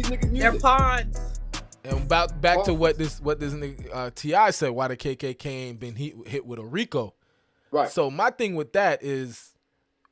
niggas' music. They're pawns. And back to what this nigga, T.I. said, why the KKK ain't been hit with a RICO. Right. So my thing with that is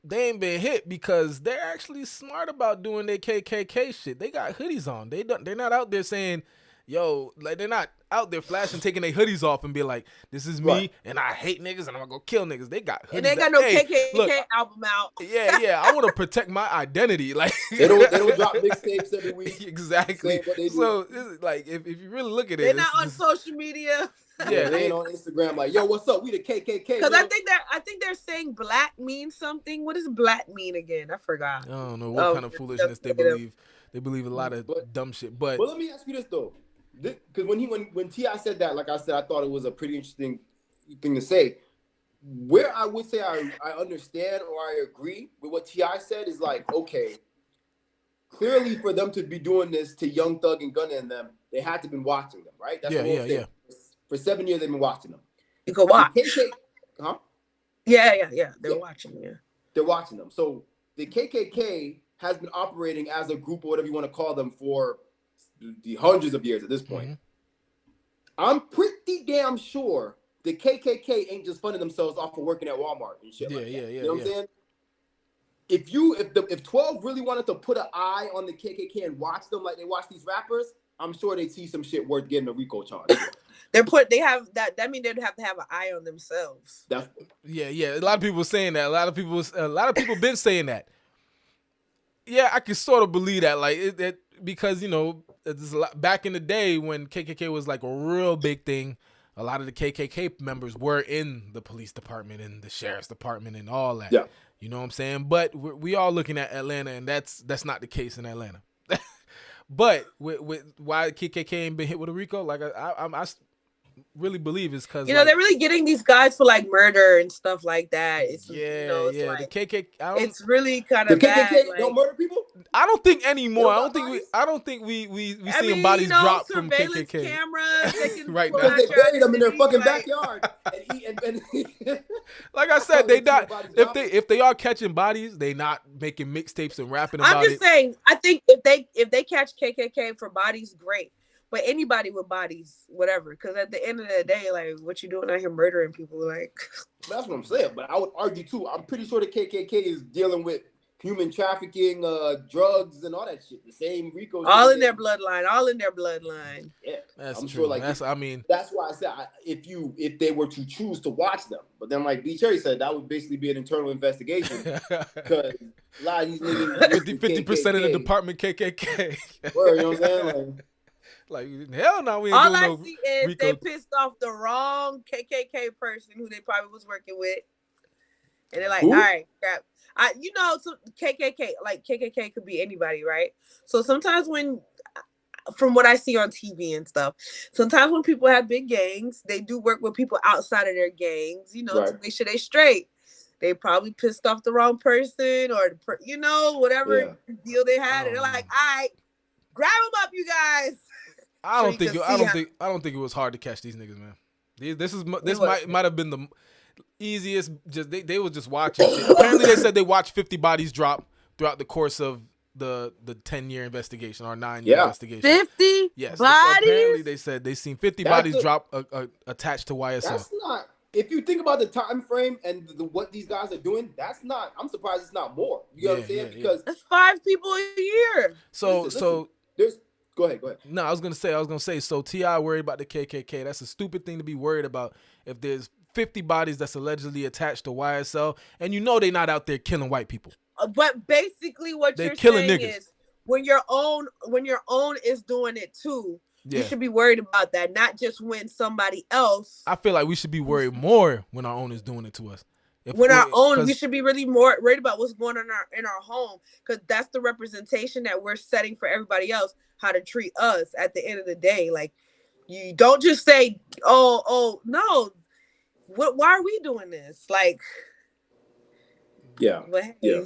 they ain't been hit because they're actually smart about doing their KKK shit. They got hoodies on. They're not out there saying, yo, like they're not out there flashing, taking their hoodies off and be like, this is me and I hate niggas and I'm gonna go kill niggas. They got hoodies. And they got no KKK album out. Yeah. I want to protect my identity. Like they don't drop mixtapes every week. Exactly. So it's like if you really look at it, they're not on social media. Yeah, they ain't on Instagram like, yo, what's up? We the KKK. Because I think they're saying black means something. What does black mean again? I forgot. I don't know what kind of foolishness they believe. They believe a lot of dumb shit. But let me ask you this though, because when T.I. said that, like I said, I thought it was a pretty interesting thing to say. Where I would say I understand or I agree with what T.I. said is like, okay, clearly for them to be doing this to Young Thug and Gunna and them, they had to been watching them, right? That's the whole thing. Yeah. For 7 years, they've been watching them. You can watch. Huh? Yeah. They're watching, yeah. They're watching them. So the KKK has been operating as a group or whatever you want to call them for the hundreds of years at this point. Mm-hmm. I'm pretty damn sure the KKK ain't just funding themselves off of working at Walmart and shit like that. You know what I'm saying? If 12 really wanted to put an eye on the KKK and watch them like they watch these rappers, I'm sure they'd see some shit worth getting a RICO charge. They have that means they'd have to have an eye on themselves. Yeah. A lot of people saying that. A lot of people been saying that. Yeah, I can sort of believe that. Like it because it's a lot, back in the day when KKK was like a real big thing, a lot of the KKK members were in the police department and the sheriff's department and all that. Yeah. You know what I'm saying? But we all looking at Atlanta, and that's not the case in Atlanta. But with why KKK ain't been hit with a RICO, like I really believe is because they're really getting these guys for like murder and stuff like that. It's like, the KKK. It's really kind of bad. The KKK don't murder people. I don't think anymore. I don't think we seeing bodies drop from KKK cameras. Right now, because they buried them in their fucking backyard. And like I said, they not if they are catching bodies, they not making mixtapes and rapping about it. I'm just saying. I think if they catch KKK for bodies, great. But anybody with bodies, whatever. Because at the end of the day, like, what you doing out here murdering people? Like, that's what I'm saying. But I would argue too. I'm pretty sure the KKK is dealing with human trafficking, drugs, and all that shit. The same RICO. All in their bloodline. Yeah, that's I'm true. Sure, like, that's why I said if they were to choose to watch them, but then like B. Cherry said, that would basically be an internal investigation because a lot of these niggas 50% of the department KKK. Word, you know what I'm saying? Like hell no, we ain't all doing I no see is RICO. they pissed off the wrong KKK person who they probably was working with, and they're like, Who? all right, crap. So KKK could be anybody, right? So sometimes from what I see on TV and stuff, sometimes when people have big gangs, they do work with people outside of their gangs, to make sure they straight. They probably pissed off the wrong person or whatever deal they had, and they're like, all right, grab them up, you guys. I don't think it was hard to catch these niggas, man. This might have been the easiest. Just they were just watching shit. Apparently, they said they watched 50 bodies drop throughout the course of the 10-year investigation or 9-year investigation. 50 yes, bodies. Apparently, they said they seen 50 bodies drop attached to YSL. That's not. If you think about the time frame and what these guys are doing, that's not. I'm surprised it's not more. You know what I'm saying? Because that's 5 people a year. So there's. Go ahead. No, I was gonna say. So T.I. worried about the KKK. That's a stupid thing to be worried about. If there's 50 bodies that's allegedly attached to YSL, and they're not out there killing white people. But basically, what they're you're killing saying niggas. is when your own is doing it too, you should be worried about that, not just when somebody else. I feel like we should be worried more when our own is doing it to us. We should be really more worried about what's going on in our home, because that's the representation that we're setting for everybody else how to treat us at the end of the day. Like, you don't just say, oh no, why are we doing this? Like, but hey,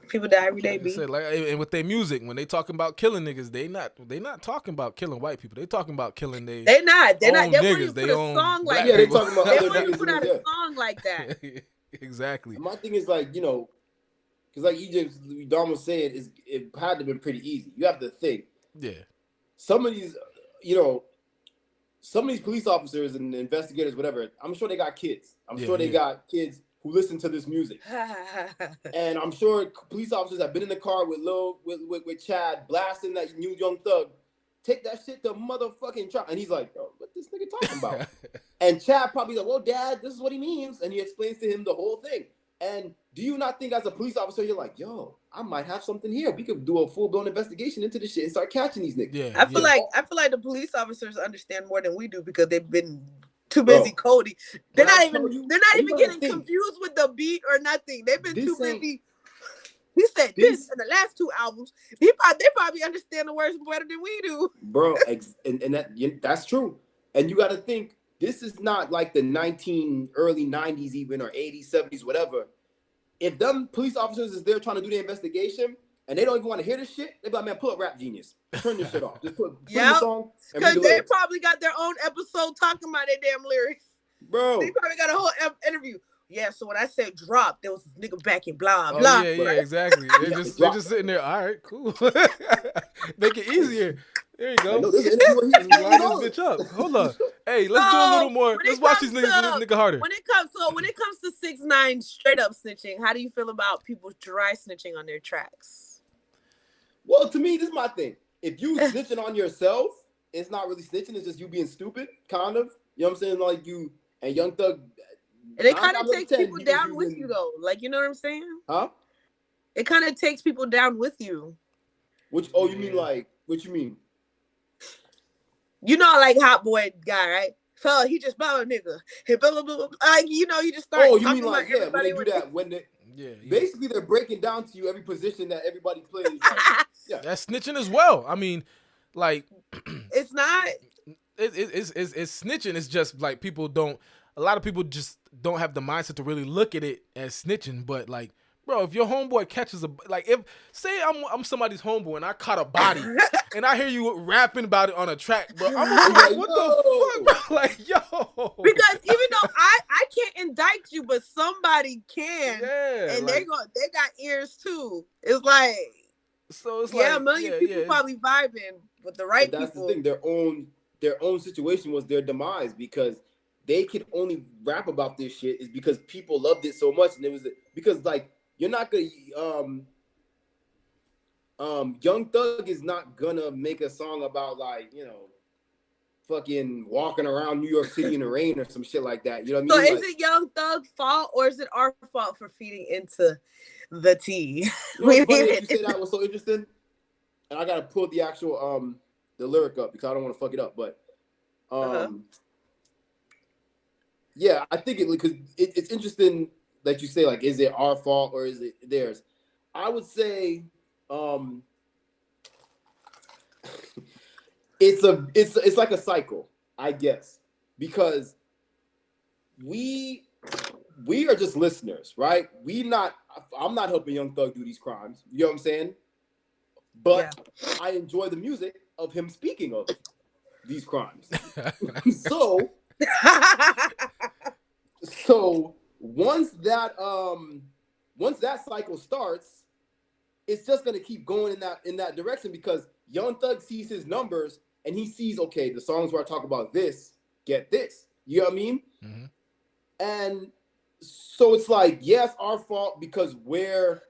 people die every day. And with their music, when they talking about killing niggas, they not talking about killing white people. They talking about killing they. They're not. They niggas. They put a song like that. Yeah, they talking about they other wouldn't niggas. put out a song like that. Exactly. My thing is like, because like Dom was saying, it had to have been pretty easy. You have to think Yeah. Some of these, some of these police officers and investigators, whatever, I'm sure they got kids. I'm sure they got kids who listen to this music. And I'm sure police officers have been in the car with Chad blasting that new Young Thug. Take that shit to motherfucking trial. And he's like, yo, what this nigga talking about? And Chad probably like, well, Dad, this is what he means. And he explains to him the whole thing. And do you not think as a police officer, you're like, yo, I might have something here. We could do a full-blown investigation into this shit and start catching these niggas. Yeah, I feel like the police officers understand more than we do because they've been too busy coding. They're not even getting confused with the beat or nothing. They've been too busy. He said this in the last 2 albums. They probably understand the words better than we do. Bro, and that's true. And you got to think, this is not like the early 90s even, or 80s, 70s, whatever. If them police officers is there trying to do the investigation and they don't even want to hear this shit, they be like, man, pull up Rap Genius. Turn this shit off. Just put in the song. Because they probably got their own episode talking about their damn lyrics. Bro. They probably got a whole interview. Yeah, so when I said drop, there was this nigga back in blah, blah. Yeah, exactly. They're just sitting there, all right, cool. Make it easier. There you go. Line this bitch up. Hold on. Hey, let's do a little more. Let's watch these niggas harder. When it comes to 6ix9ine straight up snitching, how do you feel about people dry snitching on their tracks? Well, to me, this is my thing. If you snitching on yourself, it's not really snitching. It's just you being stupid, kind of. You know what I'm saying? Like you and Young Thug. And it kind of takes people down with you, though. Like, you know what I'm saying? Huh? It kind of takes people down with you. You mean like, what you mean? You know, like Hot Boy guy, right? So he just blah, nigga. He blah, blah, blah. Like, you know, you just start. Oh, you mean like, yeah, when they do that, when they. Yeah. Basically, they're breaking down to you every position that everybody plays. Like, yeah. That's snitching as well. I mean, like. It's not. It's snitching. It's just like a lot of people just don't have the mindset to really look at it as snitching. But like, bro, if your homeboy catches say I'm somebody's homeboy and I caught a body and I hear you rapping about it on a track, bro, I'm like, what the fuck, bro? Like, yo. Because even though I can't indict you, but somebody can. Yeah. And they got ears too. It's like, so it's a million people probably vibing with the right that's people. That's the thing. Their own situation was their demise because they could only rap about this shit is because people loved it so much, and it was because like you're not gonna Young Thug is not gonna make a song about like fucking walking around New York City in the rain or some shit like that. You know what I mean? So is it Young Thug's fault or is it our fault for feeding into the tea? You know funny you say that was so interesting, and I gotta pull the actual the lyric up because I don't want to fuck it up, but yeah, I think because it's interesting that you say like, is it our fault or is it theirs? I would say it's like a cycle, I guess, because we are just listeners, right? I'm not helping Young Thug do these crimes. You know what I'm saying? But I enjoy the music of him speaking of these crimes. So once that cycle starts, it's just gonna keep going in that direction because Young Thug sees his numbers and he sees, okay, the songs where I talk about this get this. You know what I mean? Mm-hmm. And so it's like, yes, our fault because we're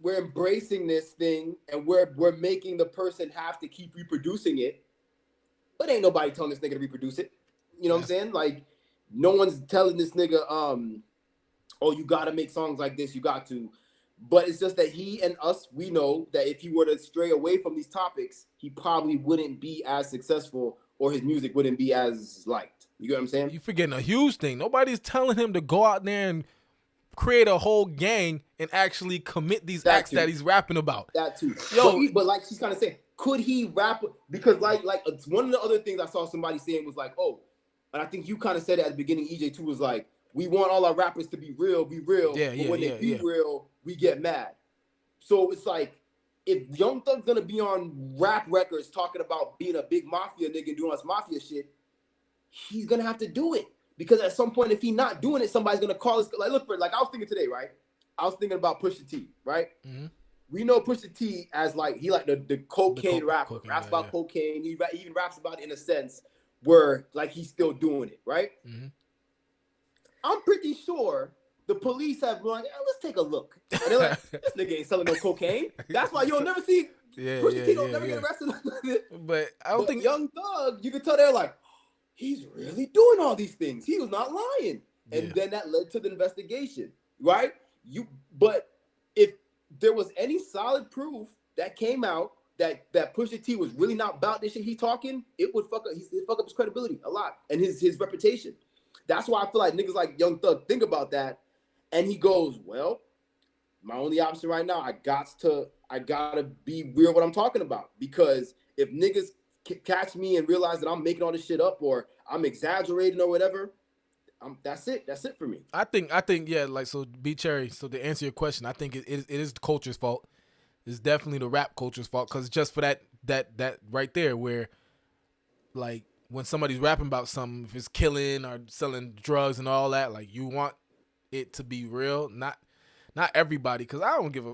embracing this thing and we're making the person have to keep reproducing it, but ain't nobody telling this nigga to reproduce it. You know what I'm saying? Like, no one's telling this nigga, oh, you gotta make songs like this, you got to. But it's just that he and us, we know that if he were to stray away from these topics, he probably wouldn't be as successful or his music wouldn't be as liked. You get what I'm saying? You forgetting a huge thing. Nobody's telling him to go out there and create a whole gang and actually commit these acts that he's rapping about. That too. But like she's kind of saying, could he rap? Because like one of the other things I saw somebody saying was like, oh, and I think you kind of said it at the beginning, EJ too, was like, we want all our rappers to be real. Yeah, but when they be real, we get mad. So it's like, if Young Thug's gonna be on rap records talking about being a big mafia nigga and doing us mafia shit, he's gonna have to do it. Because at some point, if he's not doing it, somebody's gonna call us. Like, look, like I was thinking today, right? I was thinking about Pusha T, right? Mm-hmm. we know Pusha T as like he like the cocaine rapper. Cocaine, raps about yeah. cocaine. He even raps about it in a sense where like he's still doing it, right? Mm-hmm. I'm pretty sure the police have been like, let's take a look. And they're like, this nigga ain't selling no cocaine. That's why you'll never see Pusha T don't never get arrested. But I don't think Young Thug, you can tell they're like, he's really doing all these things. He was not lying. And then that led to the investigation, right? But if there was any solid proof that came out that Pusha T was really not about this shit he's talking, it would fuck up his credibility a lot and his reputation. That's why I feel like niggas like Young Thug think about that, and he goes, well, my only option right now, I gotta be real what I'm talking about, because if niggas catch me and realize that I'm making all this shit up or I'm exaggerating or whatever, that's it for me. I think yeah, like, so B Cherry, so to answer your question, I think it is the culture's fault. It's definitely the rap culture's fault, because just for that right there, where like when somebody's rapping about something, if it's killing or selling drugs and all that, like you want it to be real, not everybody, because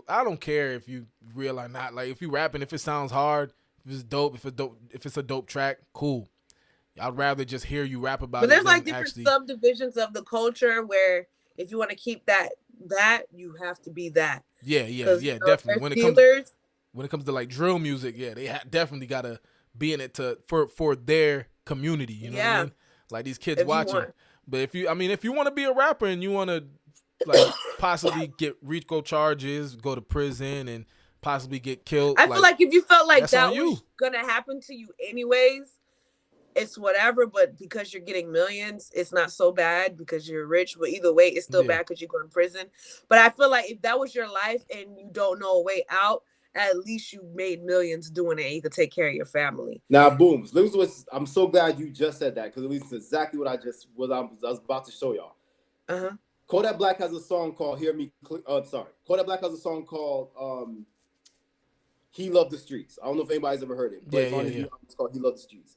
I don't care if you real or not. Like if you rapping, if it sounds hard, if it's dope, if it's a dope track, cool. I'd rather just hear you rap about it. But there's like different subdivisions of the culture where if you want to keep that you have to be that. Yeah, definitely. When it comes to like drill music, yeah, they definitely gotta be in it for their community. You know what I mean? Like these kids watching. But if you want to be a rapper and you want to like possibly get RICO charges, go to prison, and possibly get killed, I feel like if you felt like that was gonna happen to you anyways, it's whatever. But because you're getting millions, it's not so bad because you're rich. But either way, it's still bad because you go to prison. But I feel like if that was your life and you don't know a way out, at least you made millions doing it and you could take care of your family. Now, boom. I'm so glad you just said that, because at least it's exactly what I was about to show y'all. Uh-huh. Kodak Black has a song called Kodak Black has a song called He Loved the Streets. I don't know if anybody's ever heard it, but it's called He Loved the Streets.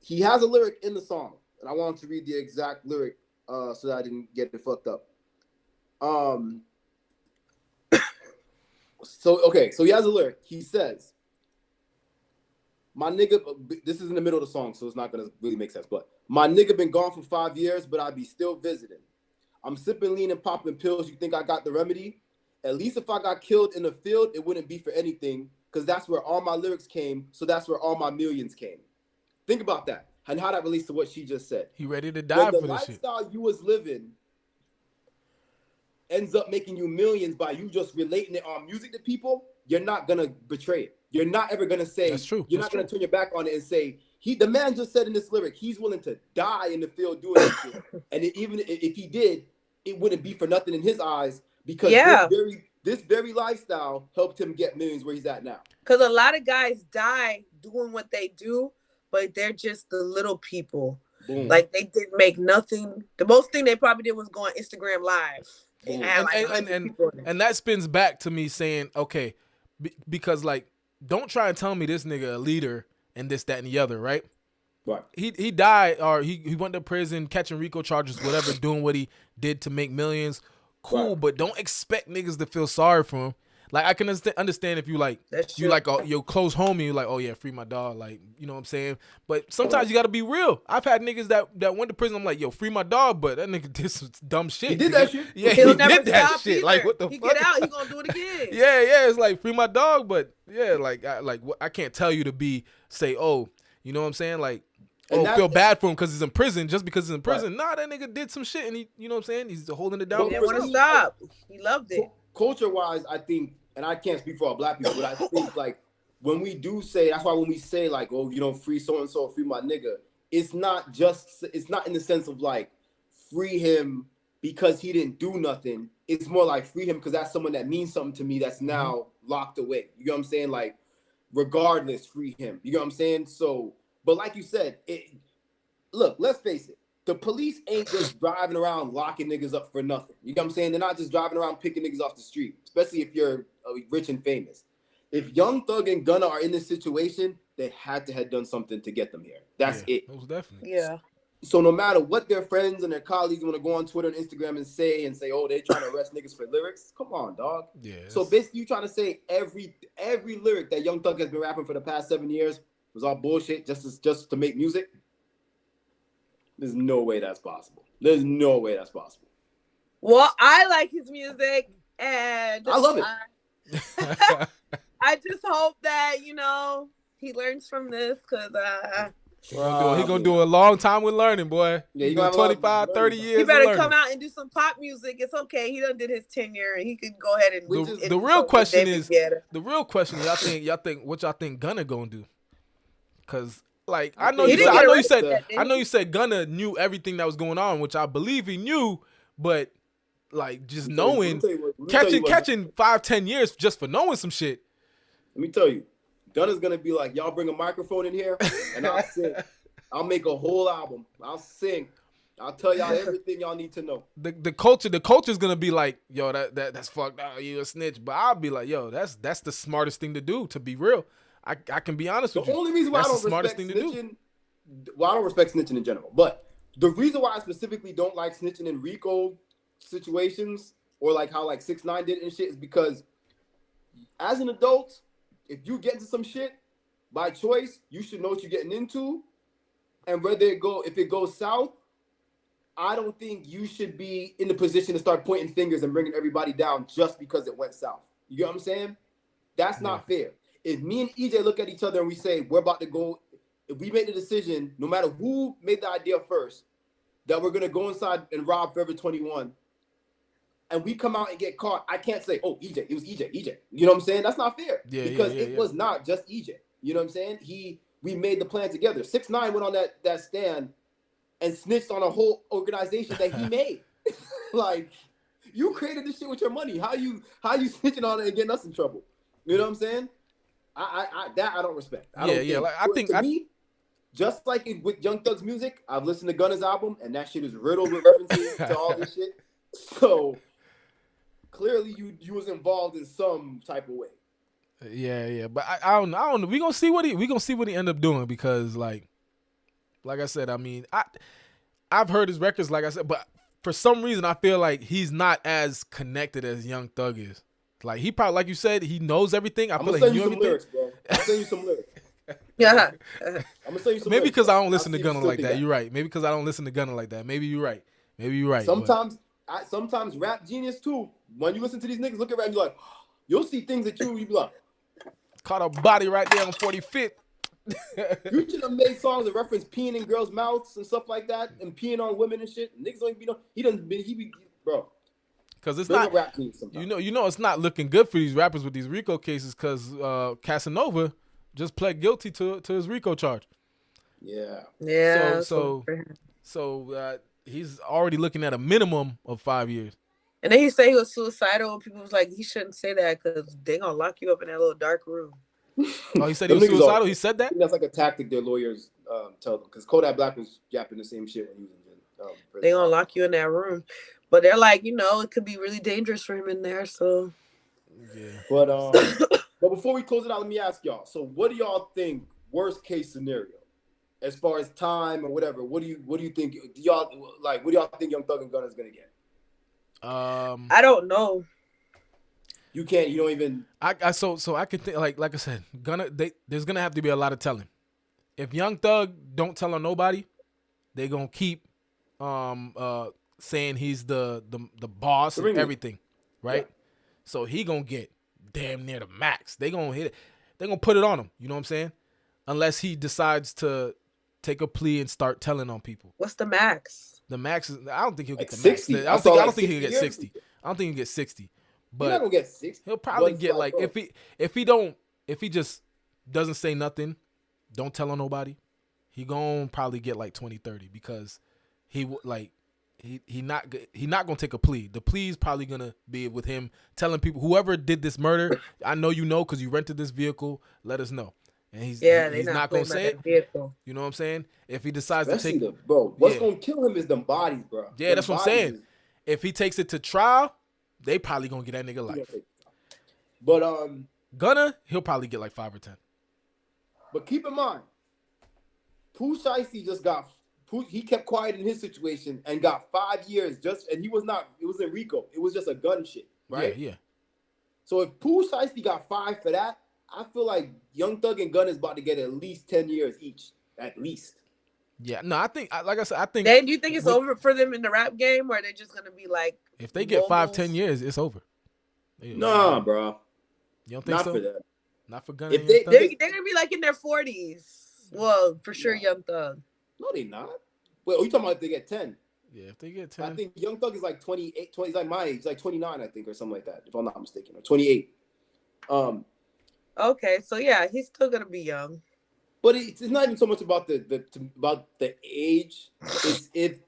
He has a lyric in the song, and I wanted to read the exact lyric so that I didn't get it fucked up. So he has a lyric. He says, my nigga, this is in the middle of the song, so it's not going to really make sense, but my nigga been gone for 5 years, but I be still visiting. I'm sipping lean and popping pills. You think I got the remedy? At least if I got killed in the field, it wouldn't be for anything, because that's where all my lyrics came, so that's where all my millions came. Think about that and how that relates to what she just said. He ready to die for this shit. The lifestyle you was living ends up making you millions by you just relating it on music to people, you're not gonna betray it. You're not ever gonna say, that's true. You're not gonna turn your back on it and say, the man just said in this lyric, he's willing to die in the field doing this shit. And even if he did, it wouldn't be for nothing in his eyes, because this very lifestyle helped him get millions where he's at now. Because a lot of guys die doing what they do, but they're just the little people. Boom. Like they didn't make nothing. The most thing they probably did was go on Instagram Live. And that spins back to me saying, okay, because like, don't try and tell me this nigga a leader and this, that, and the other, right? Right. He died, or he went to prison, catching RICO charges, whatever, doing what he did to make millions. Cool, right. But don't expect niggas to feel sorry for him. Like, I can understand if you like, your close homie, you like, oh yeah, free my dog, like, you know what I'm saying? But sometimes you got to be real. I've had niggas that went to prison, I'm like, yo, free my dog, but that nigga did some dumb shit. He did that shit? Yeah, he did that shit. Either. Like, what the fuck? He get out, he gonna do it again. Yeah, it's like, free my dog, but yeah, I can't tell you to say, oh, you know what I'm saying? Like, feel bad for him because he's in prison, just because he's in prison. Right. Nah, that nigga did some shit, and he, you know what I'm saying? He's holding it down. He didn't want to stop. He loved it. Culture-wise, I think, and I can't speak for all black people, but I think like when we do say, that's why when we say like, oh, you know, free so-and-so, free my nigga, it's not in the sense of like free him because he didn't do nothing. It's more like free him because that's someone that means something to me that's now locked away. You know what I'm saying? Like, regardless, free him. You know what I'm saying? So, but like you said, look, let's face it. The police ain't just driving around locking niggas up for nothing. You know what I'm saying? They're not just driving around picking niggas off the street, especially if you're rich and famous. If Young Thug and Gunna are in this situation, they had to have done something to get them here. That's it. Most definitely. Yeah. So no matter what their friends and their colleagues want to go on Twitter and Instagram and say, oh, they're trying to arrest niggas for lyrics. Come on, dog. Yes. So basically, you trying to say every lyric that Young Thug has been rapping for the past 7 years was all bullshit just to make music? There's no way that's possible. There's no way that's possible. Well, I like his music, and I love it. I just hope that he learns from this, because He's gonna do a long time with learning, boy. Yeah, he's gonna 25, 30 years. He better come out and do some pop music. It's okay. He done did his tenure, and he could go ahead and. The real question is, y'all think what y'all think Gunna gonna do? Because like I know you said Gunna knew everything that was going on, which I believe he knew, but like just knowing, catching 5-10 years just for knowing some shit. Let me tell you. Gunna's gonna be like, y'all bring a microphone in here and I'll sing. I'll make a whole album. I'll sing. I'll tell y'all everything y'all need to know. The culture's gonna be like, yo, that's fucked up. You a snitch. But I'll be like, yo, that's the smartest thing to do. To be real, I can be honest with you. The only reason why I don't respect snitching, well, I don't respect snitching in general, but the reason why I specifically don't like snitching in RICO situations or like how like 6ix9ine did it and shit is because as an adult, if you get into some shit by choice, you should know what you're getting into. And if it goes south, I don't think you should be in the position to start pointing fingers and bringing everybody down just because it went south. You get what I'm saying? That's not fair. If me and EJ look at each other and we say, we're about to go, if we make the decision, no matter who made the idea first, that we're going to go inside and rob Forever 21, and we come out and get caught, I can't say, oh, EJ, it was EJ. You know what I'm saying? That's not fair. Because it was not just EJ. You know what I'm saying? We made the plan together. 6ix9ine went on that stand and snitched on a whole organization that he made. Like, you created this shit with your money. How you snitching on it and getting us in trouble? You know what I'm saying? I don't respect. To me, just like with Young Thug's music, I've listened to Gunna's album, and that shit is riddled with references to all this shit. So clearly, you was involved in some type of way. Yeah, but I don't know. We gonna see what he end up doing because like I said, I mean, I've heard his records, like I said, but for some reason I feel like he's not as connected as Young Thug is. Like he probably, like you said, he knows everything. I'm gonna send you some lyrics, bro. I'll send you some lyrics. Yeah. I'm gonna send you some. Maybe because I don't listen to Gunna like that. You're right. Maybe because I don't listen to Gunna like that. Maybe you're right. Sometimes Rap Genius too. When you listen to these niggas, look at rap, you're like, you'll see things that you be like, caught a body right there on 45th. You should have made songs that reference peeing in girls' mouths and stuff like that, and peeing on women and shit. Niggas don't even know. He be bro. Because it's not, you know, it's not looking good for these rappers with these RICO cases. Because Casanova just pled guilty to his RICO charge. Yeah. So he's already looking at a minimum of 5 years. And then he said he was suicidal, and people was like, he shouldn't say that because they gonna lock you up in that little dark room. Oh, he said he was suicidal? He said that? I think that's like a tactic their lawyers tell them. Because Kodak Black was yapping the same shit when he was in prison. They gonna lock you in that room. But they're like, it could be really dangerous for him in there, so. Yeah. But before we close it out, let me ask y'all. So what do y'all think worst case scenario? As far as time or whatever, what do you think? What do y'all think Young Thug and Gunna is gonna get? I don't know. You don't even. So I can think like I said, there's gonna have to be a lot of telling. If Young Thug don't tell on nobody, they gonna keep saying he's the boss and everything, right? Yeah. So he gonna get damn near the max. They gonna hit it. They gonna put it on him. You know what I'm saying? Unless he decides to take a plea and start telling on people. What's the max? The max is. I don't think he'll get the 60. max. I don't think he'll get 60. I don't think he'll get 60. But he's not gonna get 60. He'll probably get like if he just doesn't say nothing, don't tell on nobody, he gonna probably get like 20, 30 because he not gonna take a plea. The plea is probably gonna be with him telling people, whoever did this murder, I know you know because you rented this vehicle, let us know. And he's not gonna say it. Vehicle. You know what I'm saying? If he decides to take what's gonna kill him is them bodies, bro. Yeah, that's what I'm saying. If he takes it to trial, they probably gonna get that nigga life. But Gunna, he'll probably get like 5 or 10. But keep in mind, Pooh Shiesty just got he kept quiet in his situation and got 5 years and it wasn't RICO. It was just a gun shit, right? Yeah. So if Pooh Shiesty got 5 for that, I feel like Young Thug and Gunna is about to get at least 10 years each, at least. Yeah, no, I think, like I said, I think. Then do you think it's over for them in the rap game, or are they just gonna be like? If they get 5-10 years, it's over. Nah, bro. You don't think Not so? for that. Not for Gunna. They're gonna be like in their 40s. Well, for sure, Young Thug. No, they not. Wait, are you talking about if they get 10? Yeah, if they get 10. I think Young Thug is like 28, 20. He's like my age. He's like 29, I think, or something like that, if I'm not mistaken, or 28. Okay, so yeah, he's still gonna be young. But it's not even so much about the age. It's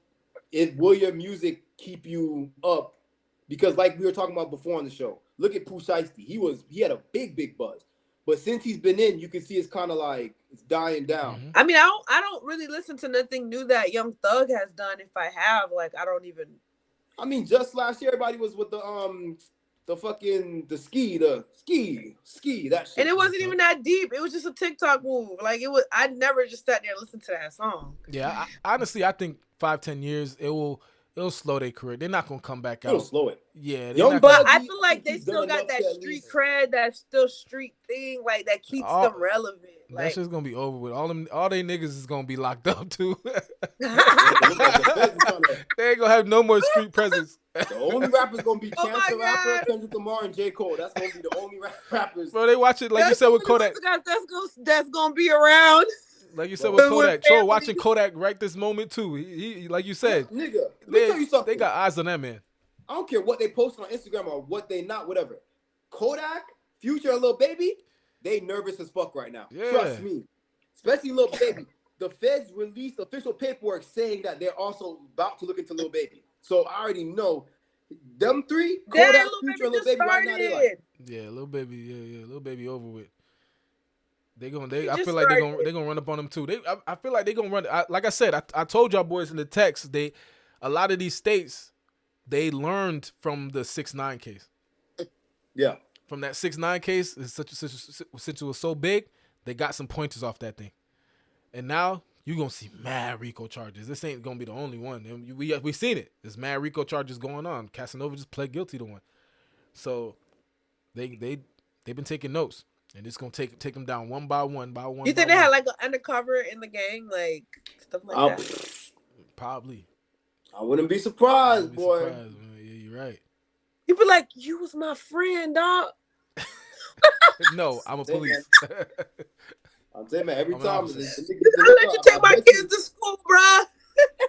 if will your music keep you up? Because like we were talking about before on the show, look at Pooh Shiesty. He had a big buzz. But since he's been in, you can see it's kind of like it's dying down. Mm-hmm. I mean, I don't really listen to nothing new that Young Thug has done. If I have, like, I don't even. I mean, just last year, everybody was with the ski that shit. And it wasn't even that deep. It was just a TikTok move. Like it was. I never just sat there and listened to that song. Yeah, honestly, I think 5-10 years it'll slow their career. They're not gonna come back out. It'll slow it. Yeah, but I feel like they still got that street cred, that still street thing, like that keeps them relevant. Like, that shit's gonna be over with. All they niggas is gonna be locked up too. They ain't gonna have no more street presence. The only rappers gonna be Chance the Rapper, Kendrick Lamar, and J. Cole. That's gonna be the only rappers. Bro, they watch it like you said with Kodak. That's gonna be around. Like you said with Kodak. Troll watching Kodak right this moment too. He like you said, nigga. Let me tell you something. They got eyes on that man. I don't care what they post on Instagram or what they not, whatever. Kodak, Future, and Lil Baby, they nervous as fuck right now. Yeah. Trust me. Especially Lil Baby. The feds released official paperwork saying that they're also about to look into Lil Baby. So I already know them three, Kodak, Future, and Lil Baby right now, they like. Yeah, Lil Baby, Lil Baby over with. I feel like they're gonna run up on them too. I feel like they're gonna run. Like I said, I told y'all boys in the text, a lot of these states, they learned from the 6ix9ine case. Yeah. From that 6ix9ine case, since it was so big, they got some pointers off that thing. And now you're gonna see mad RICO charges. This ain't gonna be the only one. And we seen it. There's mad RICO charges going on. Casanova just pled guilty to one. So they've been taking notes. And it's gonna take them down one by one. You think they had like an undercover in the gang, like stuff like that? Probably. I wouldn't be surprised, boy. Yeah, you're right. You'd be like, "You was my friend, dog." No, I'm a police. I'm saying, man, every time I let you take my kids to school, bro.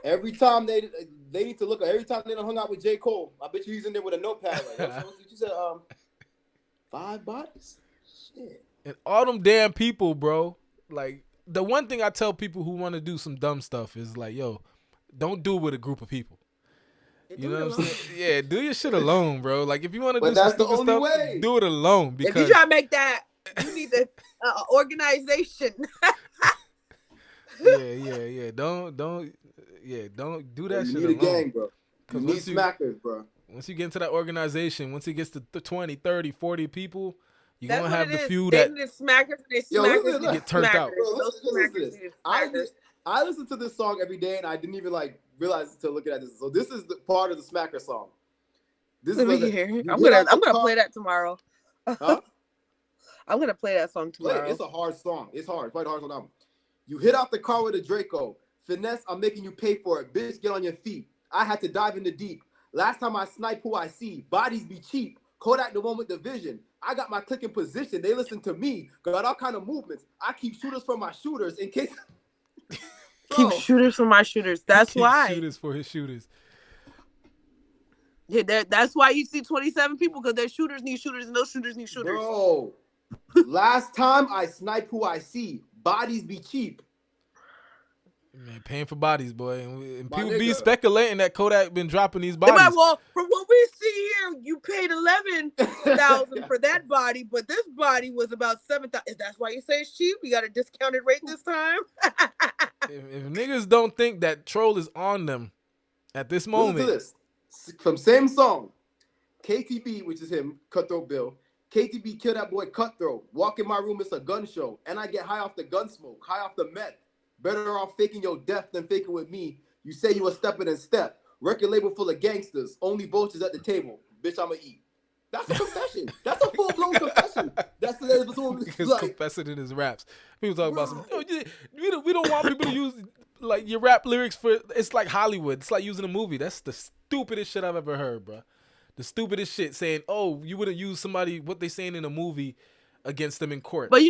Every time they need to look. Every time they done hung out with J. Cole, I bet you he's in there with a notepad. Like, you said 5 bodies. Shit. And all them damn people, bro. Like, the one thing I tell people who want to do some dumb stuff is like, yo, don't do it with a group of people. You know what I'm saying? Yeah, do your shit alone, bro. Like, if you want to do some stupid stuff, do it alone. Because if you try to make that, you need an organization. Yeah. Don't do that shit alone. You need a gang, bro. You need smackers, bro. Once you get into that organization, once it gets to 20, 30, 40 people, you're going to have the few they that get turned out. Bro, listen to this. I listen to this song every day, and I didn't even realize until looking at this. So this is the part of the smacker song. This is I'm gonna play that tomorrow. Huh? I'm gonna play that song tomorrow. It's a hard song. It's hard. Quite a hard song. You hit out the car with a Draco. Finesse, I'm making you pay for it. Bitch, get on your feet. I had to dive in the deep. Last time I snipe who I see. Bodies be cheap. Kodak the one with the vision. I got my click in position. They listen to me. Got all kind of movements. I keep shooters for my shooters in case. Keep shooters for my shooters. That's why. Shooters for his shooters. Yeah, that's why you see 27 people, because their shooters need shooters and those shooters need shooters. Bro, last time I snipe who I see. Bodies be cheap. Man, paying for bodies, boy. And people be speculating that Kodak been dropping these bodies. Like, well, from what we see here, you paid $11,000 for that body, but this body was about $7,000. That's why you say it's cheap? You got a discounted rate this time? if niggas don't think that Troll is on them at this moment. Listen to this. From same song, KTB, which is him, Cutthroat Bill. KTB killed that boy Cutthroat. Walk in my room, it's a gun show. And I get high off the gun smoke, high off the meth. Better off faking your death than faking with me. You say you a stepping in step. Record label full of gangsters. Only vultures at the table. Bitch, I'ma eat. That's a confession. That's a full-blown confession. That's He's confessing in his raps. People talk about some. We don't want people to use like your rap lyrics for. It's like Hollywood. It's like using a movie. That's the stupidest shit I've ever heard, bro. The stupidest shit saying, "Oh, you wouldn't use somebody what they saying in a movie against them in court." But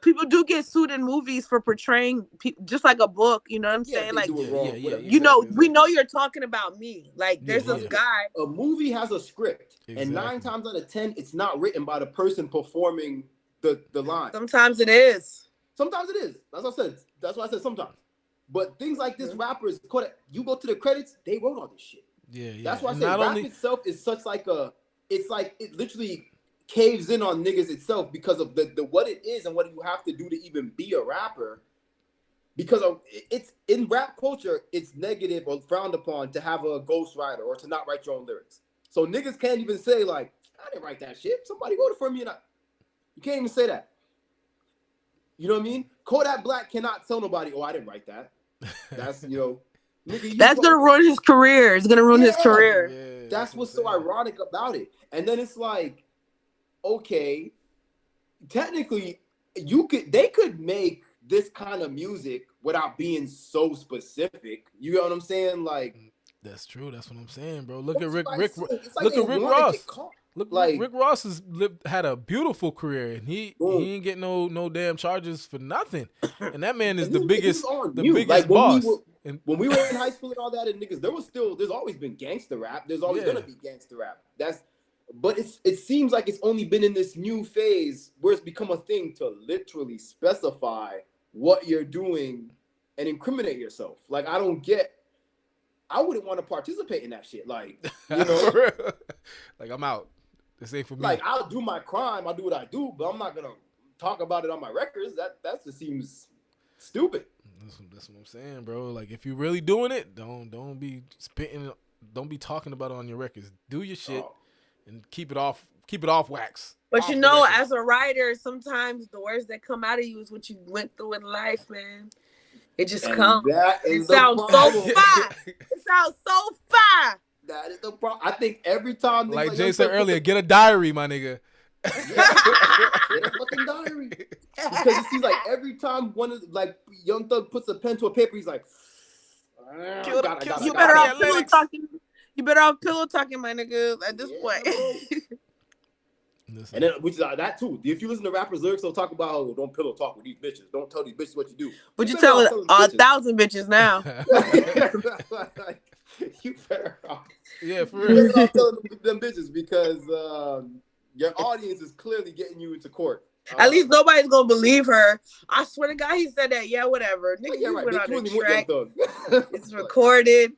people do get sued in movies for portraying just like a book. You know what I'm saying? Like, we know you're talking about me. Like, there's this guy. A movie has a script, and 9 times out of 10, it's not written by the person performing the line. Sometimes it is. Sometimes it is. That's what I said. That's why I said sometimes. But things like this, rappers, you go to the credits, they wrote all this shit. Yeah. That's why I say rap itself is such like it's like it literally caves in on niggas itself because of the what it is and what you have to do to even be a rapper. Because it's in rap culture, it's negative or frowned upon to have a ghostwriter or to not write your own lyrics. So niggas can't even say like, I didn't write that shit. Somebody wrote it for me, and you can't even say that. You know what I mean? Kodak Black cannot tell nobody, oh, I didn't write that. That's nigga, that's gonna ruin his career. It's gonna ruin his career. Yeah, that's what's so ironic about it. And then it's like, okay, technically, they could make this kind of music without being so specific. You know what I'm saying? Like, that's true. That's what I'm saying, bro. Look at Rick Ross. Rick Ross had a beautiful career, and he ain't get no damn charges for nothing. And that man is the biggest like, boss. When we were in high school and all that, and niggas, there's always been gangster rap. There's always gonna be gangster rap. But it seems like it's only been in this new phase where it's become a thing to literally specify what you're doing and incriminate yourself. Like, I wouldn't want to participate in that shit. Like, you know, like, I'm out. This ain't for me. Like, I'll do my crime, I'll do what I do, but I'm not gonna talk about it on my records. That just seems stupid. That's what I'm saying, bro. Like, if you're really doing it, don't be spitting, don't be talking about it on your records. Do your shit and keep it off wax. But as a writer, sometimes the words that come out of you is what you went through in life, man. It just comes. It sounds so fire. It sounds so fire. That is the problem. I think every time, like Jay said earlier, get a diary, my nigga. Get a fucking diary. Because it seems like every time Young Thug puts a pen to a paper, he's like, you better off pillow talking. You better off pillow talking, my nigga. At this point. And then, which is that too. If you listen to rappers' lyrics, they'll talk about, don't pillow talk with these bitches. Don't tell these bitches what you do. But you're telling 1,000 bitches now. You better off. Yeah, for real. You better off telling them bitches because your audience is clearly getting you into court. At least nobody's gonna believe her. I swear to God, he said that. Yeah, whatever. Nigga, you went on the track. It's recorded.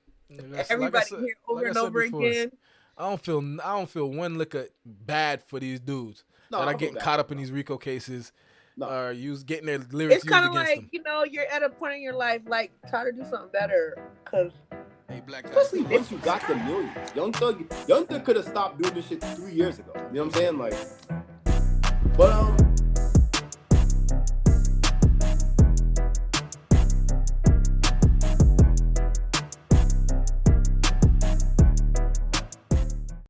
Everybody hear over and over again. I don't feel one lick of bad for these dudes that are getting caught up in these RICO cases. Or getting their lyrics. It's kind of like them. You're at a point in your life, like, try to do something better, cause. Hey, black guys. Especially once you got the millions. Young Thug could have stopped doing this shit 3 years ago. You know what I'm saying? Like, but